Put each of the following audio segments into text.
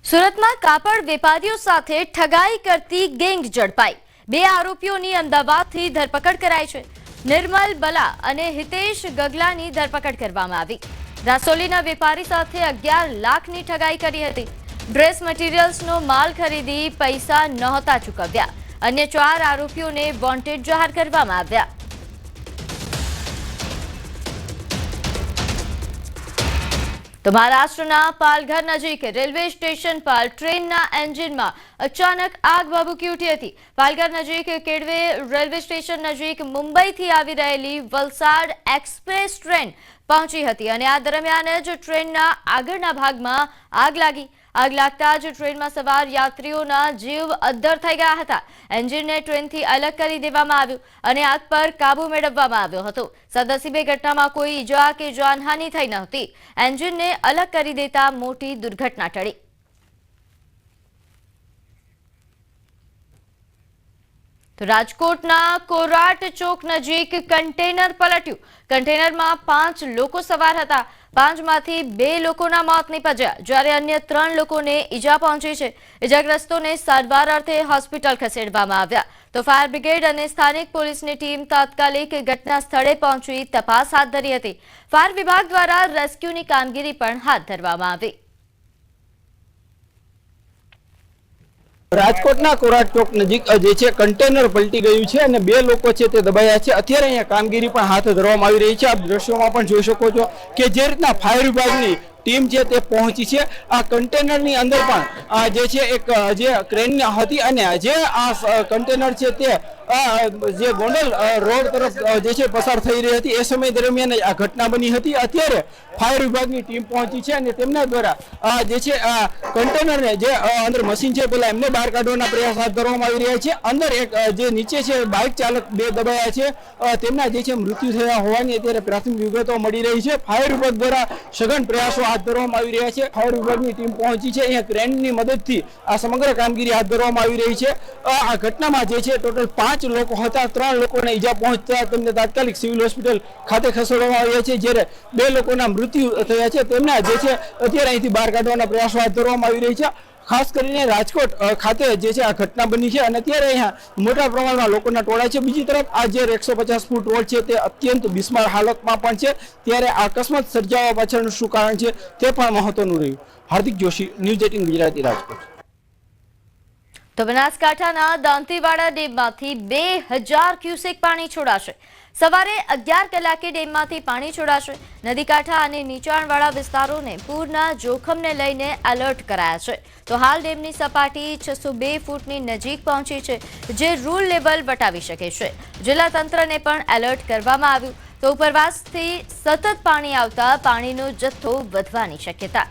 સુરતમાં કાપડ વેપારીઓ સાથે ઠગાઈ કરતી ગેંગ ઝડપાઈ। બે આરોપીઓની અમદાવાદથી ધરપકડ કરાઈ છે। નિર્મલ બલા અને હિતેશ ગગલાની ધરપકડ કરવામાં આવી। રાસોલીના વેપારી સાથે 11 લાખની ઠગાઈ કરી હતી। ડ્રેસ મટીરિયલ્સનો માલ ખરીદી પૈસા નહોતા ચૂકવ્યા। અન્ય 4 આરોપીઓને વોન્ટેડ જાહેર કરવામાં આવ્યા। तो महाराष्ट्रना पालघर नजीक रेलवे स्टेशन पर ट्रेनना एंजिनमां अचानक आग भभूकी उठी हती। पालघर नजीक केडवे रेलवे स्टेशन नजीक मुंबईथी आवी रहेली वलसाड एक्सप्रेस ट्रेन पहोंची हती अने आ दरमियान ज ट्रेनना આગળના ભાગમાં आग लागी। आग लागता ज ट्रेનમાં સવાર યાત્રીઓના જીવ અદ્ધર થઈ ગયા હતા। એન્જિનને ટ્રેનથી અલગ કરી દેવામાં આવ્યું અને આગ પર કાબુ મેળવવામાં આવ્યો હતો। સદનસીબે ઘટનામાં કોઈ ઈજા કે જાનહાનિ થઈ નહોતી। એન્જિનને અલગ કરી દેતા મોટી દુર્ઘટના ટળી। तो राजकोटना कोराट चौक नजीक कंटेनर पलट्યું। कंटेनरमां 5 લોકો સવાર હતા। 5 માંથી 2 લોકોના મોત નીપજ્યા જ્યારે અન્ય 3 લોકોને ઈજા પહોંચી છે। ઈજાગ્રસ્તોને સારવાર અર્થે હોસ્પિટલ ખસેડવામાં આવ્યા। તો ફાયર બ્રિગેડ અને સ્થાનિક પોલીસની ટીમ તાત્કાલિક ઘટના સ્થળે પહોંચી તપાસ હાથ ધરી હતી। ફાયર વિભાગ દ્વારા રેસ્ક્યુની કામગીરી પણ હાથ ધરવામાં આવી। રાજકોટના કોરાટ ચોક નજીક જે છે કન્ટેનર પલટી ગયું છે અને 2 લોકો છે તે દબાયા છે। અત્યારે અહીંયા કામગીરી પણ હાથ ધરવામાં આવી રહી છે। આપ દ્રશ્યોમાં પણ જોઈ શકો છો કે જે રીતના ફાયર વિભાગની ટીમ છે તે પહોંચી છે। આ કન્ટેનરની અંદર પણ જે છે એક જે ક્રેન હતી અને જે આ કન્ટેનર છે તે જે ગોંડલ રોડ તરફ જે છે પસાર થઈ રહી હતી। એ સમય દરમિયાન આ ઘટના બની હતી। અત્યારે ફાયર વિભાગની ટીમ પહોંચી છે અને તેમના દ્વારા જે છે આ કન્ટેનરને જે અંદર મશીન છે પેલા એમને બહાર કાઢવાના પ્રયાસ હાથ ધરવામાં આવી રહ્યા છે। અંદર એક જે નીચે છે બાઇક ચાલક 2 દબાયા છે। તેમના જે છે મૃત્યુ થયા હોવાની અત્યારે પ્રાથમિક વિગતો મળી રહી છે। ફાયર વિભાગ દ્વારા સઘન પ્રયાસો હાથ ધરવામાં આવી રહ્યા છે। ફાયર વિભાગની ટીમ પહોંચી છે। અહીંયા ક્રેનની મદદથી આ સમગ્ર કામગીરી હાથ ધરવામાં આવી રહી છે। આ ઘટનામાં જે છે ટોટલ 5 લોકો હતા। 3 લોકોને ઈજા પહોંચતા તેમને તાત્કાલિક સિવિલ હોસ્પિટલ ખાતે ખસેડવામાં આવ્યા છે જ્યારે 2 લોકોના મૃત્યુ થયા છે। તેમના જે છે અત્યારે અહીંથી બહાર કાઢવાના પ્રયાસો હાથ ધરવામાં આવી રહી છે। ખાસ કરીને રાજકોટ ખાતે જે છે આ ઘટના બની છે અને અત્યારે અહીંયા મોટા પ્રમાણમાં લોકોના ટોળા છે। બીજી તરફ આ જે 150 ફૂટ રોડ છે તે અત્યંત બિસ્માર હાલતમાં પણ છે। ત્યારે આ અકસ્માત સર્જાવા પાછળનું શું કારણ છે તે પણ મહત્વનું રહ્યું। હાર્દિક જોશી, ન્યૂઝ 18 ગુજરાતી, રાજકોટ। તો બનાસકાંઠાના દાંતીવાડા ડેમમાંથી 2000 ક્યુસેક પાણી છોડાશે। સવારે 11 કલાકે ડેમમાંથી પાણી છોડાશે। નદીકાંઠા અને નીચાણવાળા વિસ્તારોને પૂરના જોખમને લઈને એલર્ટ કરાયા છે। તો હાલ ડેમની સપાટી 602 ફૂટની નજીક પહોંચી છે જે રૂલ લેવલ વટાવી શકે છે। જિલ્લા તંત્રને પણ એલર્ટ કરવામાં આવ્યું। તો ઉપરવાસથી સતત પાણી આવતા પાણીનો જથ્થો વધવાની શક્યતા।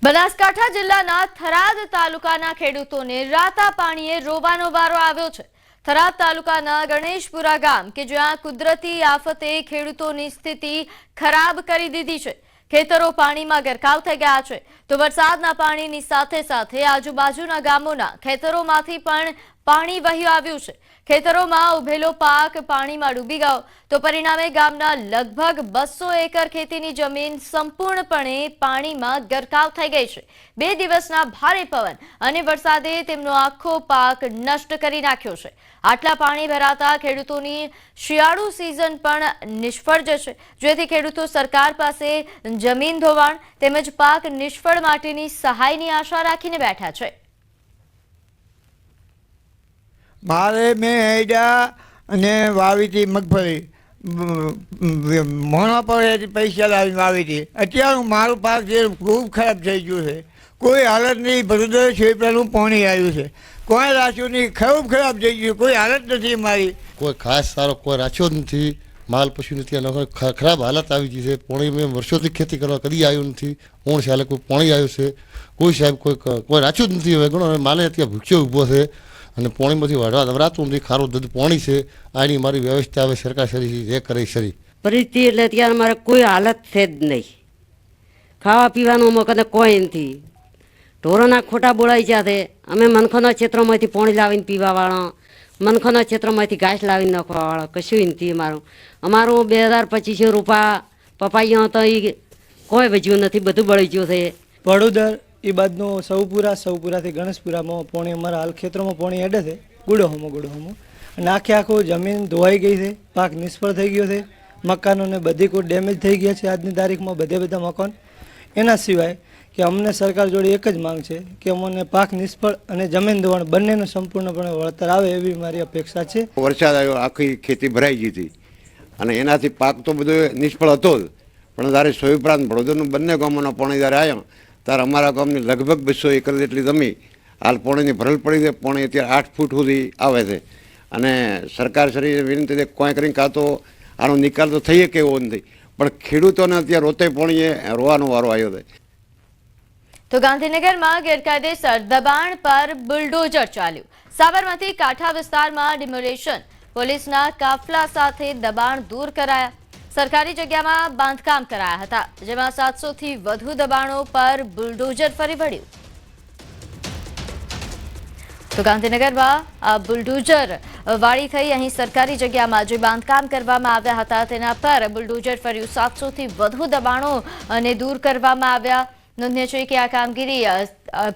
બનાસકાંઠા જિલ્લાના થરાદ તાલુકાના ખેડૂતોને રાતા પાણીએ રોવાનો વારો આવ્યો છે। થરાદ તાલુકાના ગણેશપુરા ગામ કે જ્યાં કુદરતી આફતે ખેડૂતોની સ્થિતિ ખરાબ કરી દીધી છે। ખેતરો પાણીમાં ગરકાવ થઈ ગયા છે। તો વરસાદના પાણીની સાથે સાથે આજુબાજુના ગામોના ખેતરોમાંથી પણ પાણી વહી આવ્યું છે। ખેતરોમાં ઉભેલો પાક પાણીમાં ડૂબી ગયો। તો પરિણામે ગામના લગભગ 200 એકર ખેતીની જમીન સંપૂર્ણપણે પાણીમાં ગરકાવ થઈ ગઈ છે। 2 દિવસના ભારે પવન અને વરસાદે તેમનો આખો પાક નષ્ટ કરી નાખ્યો છે। આટલા પાણી ભરાતા ખેડૂતોની શિયાળુ સિઝન પણ નિષ્ફળ જશે જેથી ખેડૂતો સરકાર પાસે જમીન ધોવાણ તેમજ પાક નિષ્ફળ માટેની સહાયની આશા રાખીને બેઠા છે। મારે મેં હેડા અને વાવી હતી મગફળી મોણા પર પૈસા લાવીને વાવી હતી। અત્યારે મારું પાક જે ખૂબ ખરાબ થઈ ગયું છે। કોઈ હાલત નહીં। ભરૂચ છેપડાનું પાણી આવ્યું છે। કોઈ રાખ્યું નહીં। ખૂબ ખરાબ થઈ ગયું। કોઈ હાલત નથી મારી। કોઈ ખાસ સારો કોઈ રાખ્યો નથી। માલ પશુ નથી અને ખરાબ હાલત આવી ગઈ છે। પાણી મેં વર્ષોથી ખેતી કરવા કદી આવ્યું નથી। કોણ સાલે કોઈ પાણી આવ્યું છે કોઈ સાહેબ કોઈ રાખ્યું જ નથી। હવે ઘણો માલે અત્યારે ભૂખ્યો ઊભો છે અને પાણીમાંથી વરાતું નથી। ખારું દૂધ પાણી છે। આની મારી વ્યવસ્થા હવે સરકાર સરી જે કરે સરી પરિસ્થિતિ એટલે અત્યારે મારે કોઈ હાલત છે જ નહીં। ખાવા પીવાનું મકને કોઈ નથી। ઢોરોના ખોટા બોળાઈ ગયા છે। અમે મનખાના ક્ષેત્રમાંથી પાણી લાવીને પીવાવાળા મનખાના ક્ષેત્રમાંથી ઘાસ લાવીને નાખવાવાળા કશું નથી। અમારું 2025 રૂપિયા પપાઈયા તો એ કોઈ વજ્યું નથી, બધું બળી ગયું છે. વડોદર એ બાદનો સૌપુરાથી ગણેશપુરામાં પોણી અમારા હાલ ખેતરોમાં પોણી હેડે છે, ગુડોહોમાં અને આખું જમીન ધોવાઈ ગઈ છે, પાક નિષ્ફળ થઈ ગયો છે, મકાનોને બધી કોઈ ડેમેજ થઈ ગયા છે આજની તારીખમાં બધા મકાન. એના સિવાય કે અમને સરકાર જોડે એક જ માંગ છે કે અમને પાક નિષ્ફળ અને જમીન ધોવાણ બંનેનું સંપૂર્ણપણે વળતર આવે એવી મારી અપેક્ષા છે. વરસાદ આવ્યો, આખી ખેતી ભરાઈ ગઈ હતી અને એનાથી પાક તો બધો નિષ્ફળ હતો જ, પણ જ્યારે સોયપરા ભડોદરનું બંને ગામોના પાણી જ્યારે આવ્યા ત્યારે અમારા ગામની લગભગ 200 એકર જેટલી જમીન હાલ પાણીની ભરલ પડી છે. પાણી અત્યારે 8 ફૂટ સુધી આવે છે અને સરકાર શ્રી વિનંતી છે કોઈ કરીને કાં તો આનો નિકાલ તો થઈ શકે એવો નથી, પણ ખેડૂતોને અત્યારે રોતે પાણીએ રોવાનો વારો આવ્યો છે. તો ગાંધીનગરમાં ગેરકાયદેસર દબાણ પર બુલડોઝર ચાલ્યું. સાબરમતી કાંઠા વિસ્તારમાં ડિમોલેશન, પોલીસના કાફલા સાથે દબાણ દૂર કરાયા. સરકારી જગ્યામાં બાંધકામ કરાયા હતા, જેમાં 700 થી વધુ દબાણો પર બુલડોઝર ફરી વળ્યું. તો ગાંધીનગરમાં આ બુલડોઝર વાળી થઈ. અહીં સરકારી જગ્યામાં જે બાંધકામ કરવામાં આવ્યા હતા તેના પર બુલડોઝર ફર્યું. 700 થી વધુ દબાણો અને દૂર કરવામાં આવ્યા. નોંધનીય છે કે આ કામગીરી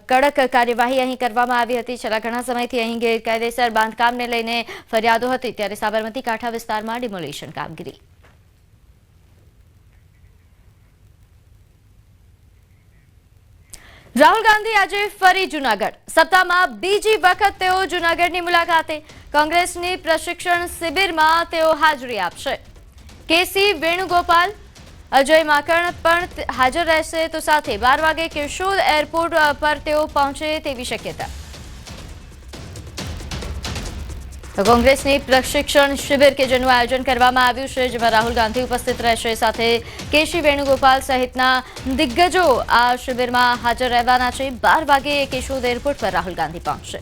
કડક કાર્યવાહી અહીં કરવામાં આવી હતી. છેલ્લા ઘણા સમયથી અહીં ગેરકાયદેસર બાંધકામને લઈને ફરિયાદો હતી, ત્યારે સાબરમતી કાંઠા વિસ્તારમાં ડિમોલેશન કામગીરી. રાહુલ ગાંધી આજે ફરી જૂનાગઢ. સપ્તાહમાં બીજી વખત તેઓ જૂનાગઢની મુલાકાતે. કોંગ્રેસની પ્રશિક્ષણ શિબિરમાં તેઓ હાજરી આપશે. કેસી વેણુગોપાલ, અજય માકણ પણ હાજર રહેશે. તો સાથે 12 વાગે કેશોદ એરપોર્ટ પર તેઓ પહોંચે તેવી શક્યતા. તો કોંગ્રેસની પ્રશિક્ષણ શિબિર કે જેનું આયોજન કરવામાં આવ્યું છે, જેમાં રાહુલ ગાંધી ઉપસ્થિત રહેશે, સાથે કેસી વેણુગોપાલ સહિતના દિગ્ગજો આ શિબિરમાં હાજર રહેવાના છે. 12 વાગે કેશોદ એરપોર્ટ પર રાહુલ ગાંધી પહોંચશે.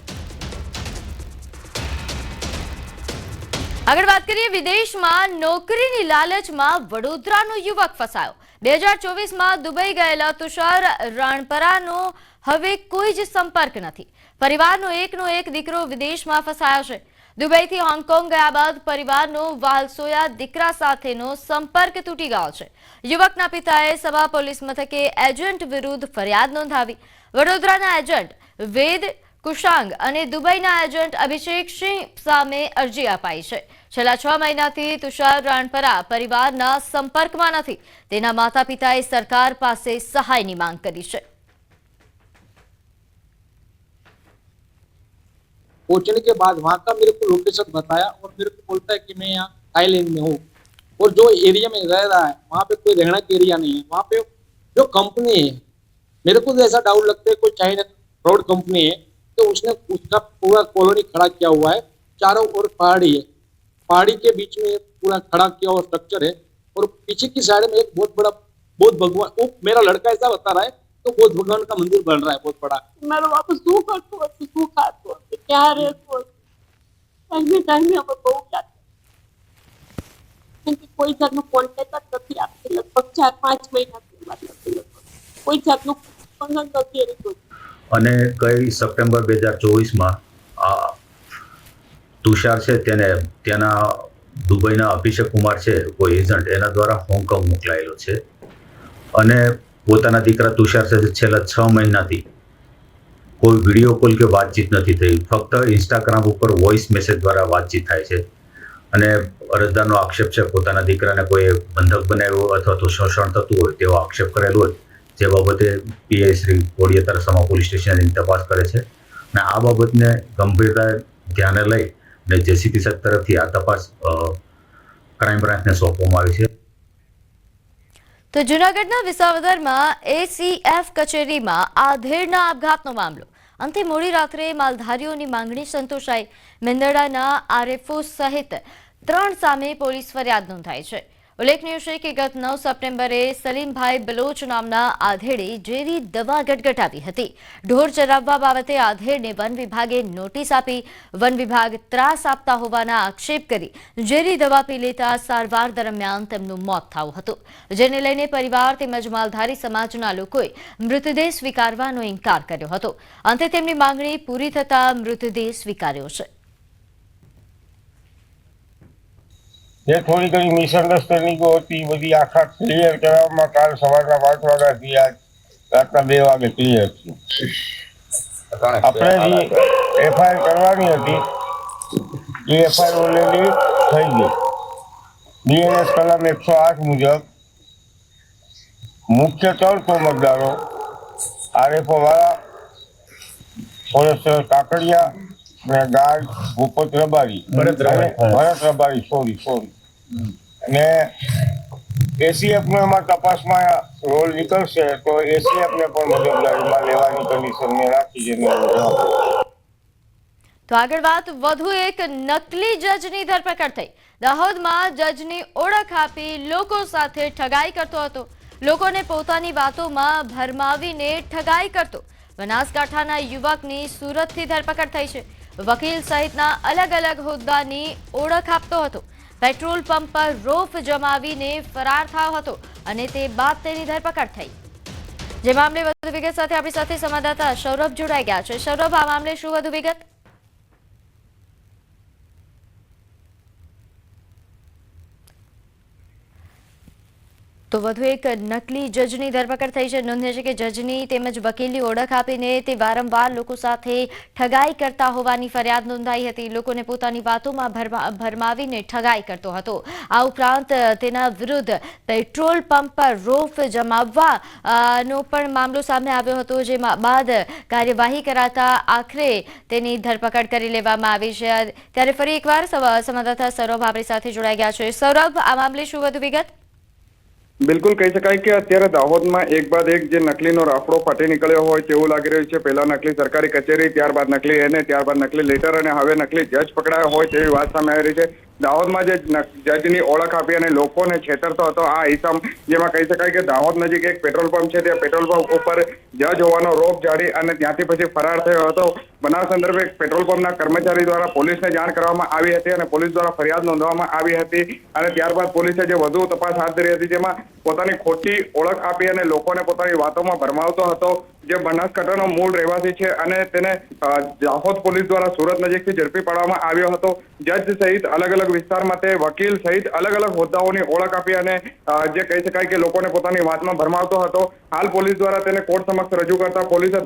આગળ વાત કરીએ, વિદેશમાં નોકરીની લાલચમાં વડોદરાનો યુવક ફસાયો. 2024માં દુબઈ ગયેલા તુષાર રાણપરાનો હવે કોઈ જ સંપર્ક નથી. પરિવારનો એકનો એક દીકરો વિદેશમાં ફસાયો છે. દુબઈથી હોંગકોંગ ગયા બાદ પરિવારનો વાલસોયા દીકરા સાથેનો સંપર્ક તૂટી ગયો છે. યુવકના પિતાએ સભા પોલીસ મથકે એજન્ટ વિરુદ્ધ ફરિયાદ નોંધાવી. વડોદરાના એજન્ટ વેદ કુશાંગ અને દુબઈના એજન્ટ અભિષેક સિંહ સામે અરજી અપાઈ છે. છેલ્લા 6 મહિનાથી તુષાર રાણપરા પરિવારના સંપર્કમાં નથી. તેના માતા પિતાએ સરકાર પાસે સહાયની માંગ કરી છે. पहुंचने के बाद वहाँ का मेरे को लोकेशन बताया और मेरे को बोलता है कि मैं यहाँ थाईलैंड में हूँ और जो एरिया में रह रहा है वहाँ पे कोई रहना का एरिया नहीं है. वहाँ पे जो कंपनी है, मेरे को तो ऐसा डाउट लगता है कोई चाइना फ्रॉड कंपनी है, तो उसने उसका पूरा कॉलोनी खड़ा किया हुआ है. चारों ओर पहाड़ी है, पहाड़ी के बीच में पूरा खड़ा किया हुआ स्ट्रक्चर है और पीछे की साइड में एक बहुत बड़ा बौद्ध भगवान, वो मेरा लड़का ऐसा बता रहा है, तो बौद्ध भगवान का मंदिर बन रहा है बहुत बड़ा. मैं वापस શું કરતો હતી, શું ખાતો હતો, ક્યાં રહેતો હતો, ટાઈમે અમે બહુ યાદ કેમ કે કોઈ જાતનો કોન્ટેક્ટ જ નથી આપતી. લગભગ 4-5 મહિનાથી વાત નથી, કોઈ જાતનો સંબંધ નથી એની જોડે. અને ગઈ સપ્ટેમ્બર 2024માં આ તુષાર છે તેને ત્યાંના દુબઈના અભિષેક કુમાર છે કોઈ એજન્ટ, એના દ્વારા હોંગકોંગ મોકલાયેલો છે અને પોતાના દીકરા તુષાર સાથે છેલ્લા 6 મહિનાથી કોઈ વિડીયો કોલ કે વાતચીત નથી થઈ. ફક્ત ઇન્સ્ટાગ્રામ ઉપર વોઇસ મેસેજ દ્વારા વાતચીત થાય છે અને અરજદારનો આક્ષેપ છે પોતાના દીકરાને કોઈ બંધક બનાવ્યો અથવા તો શોષણ થતું હોય તેવો આક્ષેપ કરેલો હોય, જે બાબતે પીઆઈ શ્રી કોડિયા તરસામા પોલીસ સ્ટેશનની તપાસ કરે છે અને આ બાબતને ગંભીરતા ધ્યાને લઈ અને જેસીપી સાહેબ તરફથી આ તપાસ ક્રાઇમ બ્રાન્ચને સોંપવામાં આવી છે. તો જૂનાગઢના વિસાવદરમાં એસીએફ કચેરીમાં આધેડના આપઘાતનો મામલો. અંતે મોડી રાત્રે માલધારીઓની માંગણી સંતોષાઈ. મેંદરડાના આરએફઓ સહિત 3 સામે પોલીસ ફરિયાદ નોંધાઈ છે. ઉલ્લેખનીય છે કે ગત 9 સપ્ટેમ્બરે સલીમભાઈ બલોચ નામના આધેડે ઝેરી દવા ગટગટાવી હતી. ઢોર ચરાવવા બાબતે આધેડને વન વિભાગે નોટિસ આપી. વન વિભાગ ત્રાસ આપતા હોવાના આક્ષેપ કરી ઝેરી દવા પી લેતા સારવાર દરમિયાન તેમનું મોત થયું હતું, જેને લઈને પરિવાર તેમજ માલધારી સમાજના લોકોએ મૃતદેહ સ્વીકારવાનો ઇનકાર કર્યો હતો. અંતે તેમની માંગણી પૂરી થતા મૃતદેહ સ્વીકાર્યો છે. જે થોડી ઘણી મિસઅન્ડરસ્ટેન્ડિંગો હતી બધી આખા ક્લિયર કરવામાં કાલ સવારના 5 વાગ્યાથી આજ રાતના 2 વાગે ક્લિયર છે. આપણે જે એફઆઈઆર કરવાની હતી એ એફઆઈઆર ઓલરેડી થઈ ગઈ. બીએનએસ કલમ 108 મુજબ મુખ્ય 3 કોમતદારો આરએફઓ વાળા, ફોરેસ્ટર કાકડિયા અને ગાર્ડ ભૂપત રબારી, ભરત રબારી સોરી અને એસીએફનો એમાં તપાસમાં રોલ નીકળશે તો એસીએફને પણ મદદગારીમાં લેવાની કન્ડિશનને રાખી છે. તો આગળ વાત વધુ એક નકલી જજની ધરપકડ થઈ. દાહોદમાં જજની ઓળખ આપી લોકો સાથે ઠગાઈ કરતો હતો. લોકોને પોતાની વાતોમાં ભરમાવીને ઠગાઈ કરતો બનાસકાંઠાના યુવકની સુરતથી ધરપકડ થઈ છે. વકીલ સહિતના અલગ અલગ હોદ્દાની ઓળખ આપતો હતો. પેટ્રોલ પંપ પર રોફ જમાવીને ફરાર થયો હતો અને તે બાદ તેની ધરપકડ થઈ. જે મામલે વધુ વિગત સાથે આપણી સાથે સંવાદદાતા સૌરભ જોડાઈ ગયા છે. સૌરભ, આ મામલે શું વધુ વિગત? તો વધુ એક નકલી જજની ધરપકડ થઈ છે. નોંધનીય છે કે જજની તેમજ વકીલની ઓળખ આપીને તે વારંવાર લોકો સાથે ઠગાઈ કરતા હોવાની ફરિયાદ નોંધાઈ હતી. લોકોને પોતાની વાતોમાં ભરમાવીને ઠગાઈ કરતો હતો. આ ઉપરાંત તેના વિરુદ્ધ પેટ્રોલ પંપ પર રોફ જમાવવાનો પણ મામલો સામે આવ્યો હતો, જેમાં બાદ કાર્યવાહી કરાતા આખરે તેની ધરપકડ કરી લેવામાં આવી છે. ત્યારે ફરી એકવાર સંવાદદાતા સૌરભ આપણી સાથે જોડાઈ ગયા છે. સૌરભ, આ મામલે શું વધુ વિગત? બિલકુલ કહી શકાય કે અત્યારે દાહોદમાં એક બાદ એક જે નકલીનો રાફડો ફાટી નીકળ્યો હોય તેવું લાગી રહ્યું છે. પહેલા નકલી સરકારી કચેરી, ત્યારબાદ નકલી એને, ત્યારબાદ નકલી લેટર અને હવે નકલી જજ પકડાયો હોય તેવી વાત સામે આવી રહી છે. દાહોદમાં જે જજની ઓળખ આપી અને લોકોને છેતરતો હતો આ ઈસમ, જેમાં કહી શકાય કે દાહોદ નજીક એક પેટ્રોલ પંપ છે, ત્યાં પેટ્રોલ પંપ ઉપર જજ હોવાનો રોપ જાડી અને ત્યાંથી પછી ફરાર થયો હતો. બનાવ સંદર્ભે પેટ્રોલ પંપના કર્મચારી દ્વારા પોલીસને જાણ કરવામાં આવી હતી અને પોલીસ દ્વારા ફરિયાદ નોંધવામાં આવી હતી અને ત્યારબાદ પોલીસે જે વધુ તપાસ હાથ ધરી હતી, જેમાં પોતાની ખોટી ઓળખ આપી અને લોકોને પોતાની વાતોમાં ભરમાવતો હતો. જે બનાસકાંઠાનો મૂળ રહેવાસી છે અને તેને દાહોદ પોલીસ દ્વારા સુરત નજીકથી ઝડપી પાડવામાં આવ્યો હતો. જજ સહિત અલગ અલગ વિસ્તારમાં તે વકીલ સહિત અલગ અલગ હોદ્દાઓની ઓળખ આપી અને જે કહી શકાય કે લોકોને પોતાની વાતમાં ભરમાવતો હતો. હાલ પોલીસ દ્વારા તેને કોર્ટ સમક્ષ રજૂ કરતા પોલીસે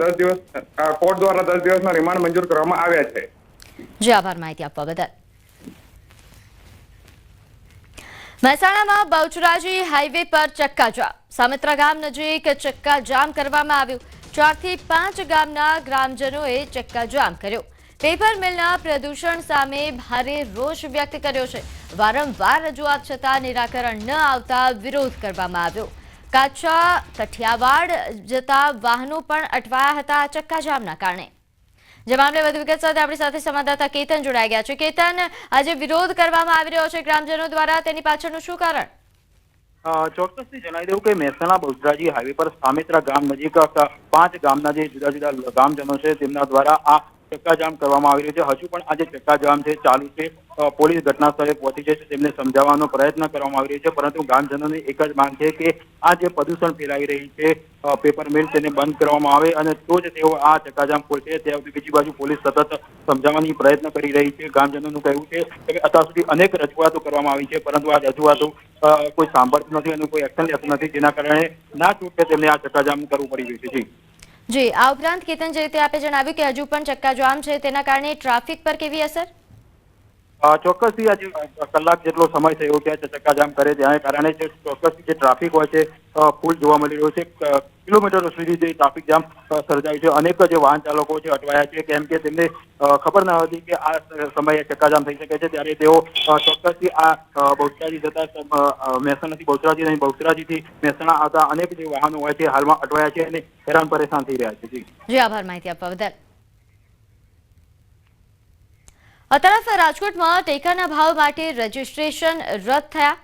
કોર્ટ દ્વારા 10 દિવસના રિમાન્ડ મંજૂર કરવામાં આવ્યા છે. જી આભાર માહિતી આપવા બદલ. મહેસાણામાં બહુચરાજી હાઈવે પર ચક્કાજામ. સામેત્રા ગામ નજીક ચક્કાજામ કરવામાં આવ્યું. 4 થી 5 ગામના ગ્રામજનોએ ચક્કાજામ કર્યો. પેપર મિલના પ્રદૂષણ સામે ભારે રોષ વ્યક્ત કર્યો છે. વારંવાર રજૂઆત છતાં નિરાકરણ ન આવતા વિરોધ કરવામાં આવ્યો. કાચા કઠિયાવાડ જતા વાહનો પણ અટવાયા હતા ચક્કાજામના કારણે. જે મામલે વધુ વિગત સાથે આપણી સાથે સંવાદદાતા કેતન જોડાઈ ગયા છે. કેતન, આજે વિરોધ કરવામાં આવી રહ્યો છે ગ્રામજનો દ્વારા, તેની પાછળનું શું કારણ? ચોક્કસથી જણાવી દઉં કે મહેસાણા બહુચરાજી હાઈવે પર સામેત્રા ગામ નજીક 5 ગામના જે જુદા જુદા ગામજનો છે તેમના દ્વારા આ ચક્કાજામ કરવામાં આવી રહ્યું છે. હજુ પણ આ જે ચક્કાજામ છે ચાલુ છે. પોલીસ ઘટના સ્થળે પહોંચી છે, તેમને સમજાવવાનો પ્રયત્ન કરવામાં આવી રહ્યો છે, પરંતુ ગ્રામજનોની એક જ માંગ છે કે આ જે પ્રદૂષણ ફેલાવી રહી છે પેપર મિલ તેને બંધ કરવામાં આવે અને તો જ તેઓ આ ચક્કાજામ ખોલશે. ત્યાં બીજી બાજુ પોલીસ સતત સમજાવવાની પ્રયત્ન કરી રહી છે. ગ્રામજનોનું કહેવું છે કે અત્યાર સુધી અનેક રજૂઆતો કરવામાં આવી છે, પરંતુ આ રજૂઆતો કોઈ સાંભળતું નથી અને કોઈ એક્શન લેતું નથી, જેના કારણે ના છૂટકે તેમને આ ચક્કાજામ કરવું પડી રહ્યું છે. જી, આ ઉપરાંત કેતન, જે રીતે આપે જણાવ્યું કે હજુ પણ ચક્કાજામ છે, તેના કારણે ટ્રાફિક પર કેવી અસર? ચોક્કસથી આજે કલાક જેટલો સમય થયો કે ચક્કાજામ કરે, તેના કારણે જે ચોક્કસથી જે ટ્રાફિક હોય છે ફૂલ જોવા મળી રહ્યો છે. કિલોમીટરો સુધી જે ટ્રાફિક જામ સર્જાયું છે. અનેક જે વાહન ચાલકો છે અટવાયા છે, કેમ કે તેમને ખબર ન હતી કે આ સમયે ચક્કાજામ થઈ શકે છે. ત્યારે તેઓ ચોક્કસથી આ બહુચરાજી જતા મહેસાણાથી બહુચરાજી નહીં બહુચરાજીથી મહેસાણા આવતા અનેક જે વાહનો હોય છે હાલમાં અટવાયા છે અને હેરાન પરેશાન થઈ રહ્યા છે. જી આભાર માહિતી આપવા બદલ. આ તરફ રાજકોટમાં ટેકાના ભાવ માટે રજીસ્ટ્રેશન રદ થયા.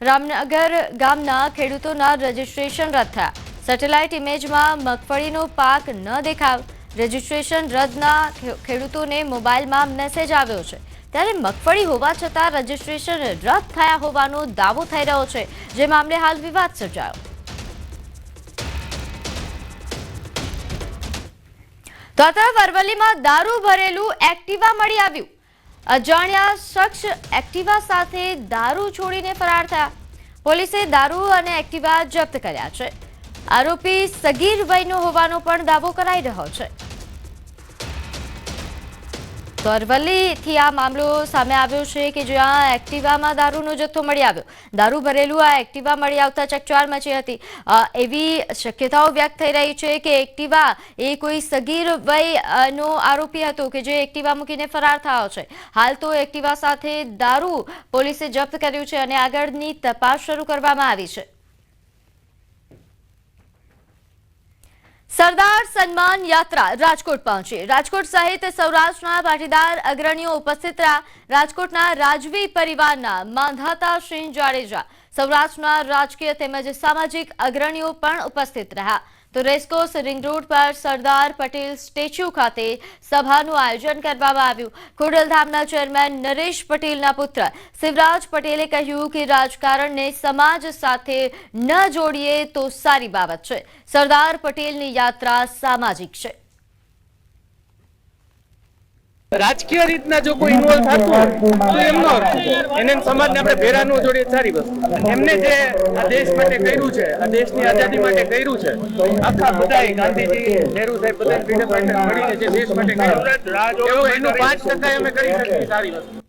રામનગર ગામના ખેડૂતોના રજીસ્ટ્રેશન રદ થયા. સેટેલાઇટ ઇમેજમાં મગફળીનો પાક ન દેખાવ. રજીસ્ટ્રેશન રદના ખેડૂતોને મોબાઈલમાં મેસેજ આવ્યો છે. ત્યારે મગફળી હોવા છતાં રજીસ્ટ્રેશન રદ થયા હોવાનો દાવો થઈ રહ્યો છે, જે મામલે હાલ વિવાદ સર્જાયો. તો આ તરફ અરવલ્લીમાં દારૂ ભરેલું એક્ટિવા મળી આવ્યું. અજાણ્યા શખ્સ એક્ટિવા સાથે દારૂ છોડીને ફરાર થયા. પોલીસે દારૂ અને એક્ટિવા જપ્ત કર્યા છે. આરોપી સગીર વયનો હોવાનો પણ દાવો કરાઈ રહ્યો છે. તો અરવલ્લીથી આ મામલો સામે આવ્યો છે કે જ્યાં એક્ટિવામાં દારૂનો જથ્થો મળી આવ્યો. દારૂ ભરેલું આ એક્ટિવા મળી આવતા ચકચાર મચી હતી. એવી શક્યતાઓ વ્યક્ત થઈ રહી છે કે એક્ટિવા એ કોઈ સગીર વયનો આરોપી હતો કે જે એક્ટિવા મૂકીને ફરાર થયો છે. હાલ તો એક્ટિવા સાથે દારૂ પોલીસે જપ્ત કર્યું છે અને આગળની તપાસ શરૂ કરવામાં આવી છે. સરદાર સન્માન યાત્રા રાજકોટ પહોંચી. રાજકોટ સહિત સૌરાષ્ટ્રના પાટીદાર અગ્રણીઓ ઉપસ્થિત રહ્યા. રાજકોટના રાજવી પરિવારના માંધાતા સિંહ જાડેજા, સૌરાષ્ટ્રના રાજકીય તેમજ સામાજિક અગ્રણીઓ પણ ઉપસ્થિત રહ્યા. તો રેસકોર્સ રિંગ રોડ પર સરદાર પટેલ સ્ટેચ્યુ ખાતે સભાનું આયોજન કરવામાં આવ્યું. ખોડલધામના ચેરમેન નરેશ પટેલના પુત્ર શિવરાજ પટેલે કહ્યું કે રાજકારણને સમાજ સાથે ન જોડીએ તો સારી બાબત છે. સરદાર પટેલની યાત્રા સામાજિક છે. રાજકીય રીતના જો કોઈ ઇન્વોલ્વ થતું હોય તો એમનો એને સમાજને આપણે ભેરા ન જોડીએ સારી વસ્તુ. એમને જે આ દેશ માટે કર્યું છે, આ દેશની આઝાદી માટે કર્યું છે, આખા બધાય ગાંધીજી, નહેરુ સાહેબ બધા ફ્રીડમ ફાઇટર મળીને જે દેશ માટે કર્યું એવું એનું 5% અમે કરી શકીએ સારી વસ્તુ.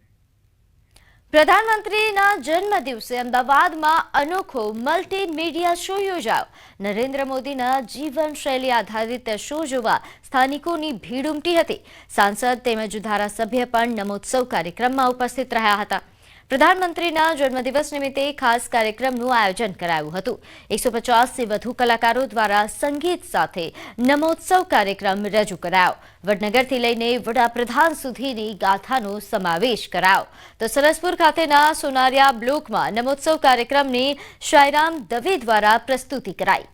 પ્રધાનમંત્રીના જન્મ દિવસે અમદાવાદમાં અનોખો મલ્ટીમીડિયા શો યોજાયો. નરેન્દ્ર મોદીના જીવનશૈલી આધારિત શો જોવા સ્થાનિકોની ભીડ ઉમટી હતી. સાંસદ તેમજ ધારાસભ્ય પણ નમોત્સવ કાર્યક્રમમાં ઉપસ્થિત રહ્યા હતા. પ્રધાનમંત્રીના જન્મદિવસ નિમિત્તે ખાસ કાર્યક્રમનું આયોજન કરાયું હતું. 150થી વધુ કલાકારો દ્વારા સંગીત સાથે નમોત્સવ કાર્યક્રમ રજૂ કરાયો. વડનગરથી લઈને વડાપ્રધાન સુધીની ગાથાનો સમાવેશ કરાયો. તો સરસપુર ખાતેના સોનારિયા બ્લોકમાં નમોત્સવ કાર્યક્રમની શાયરામ દવે દ્વારા પ્રસ્તુતિ કરાઈ.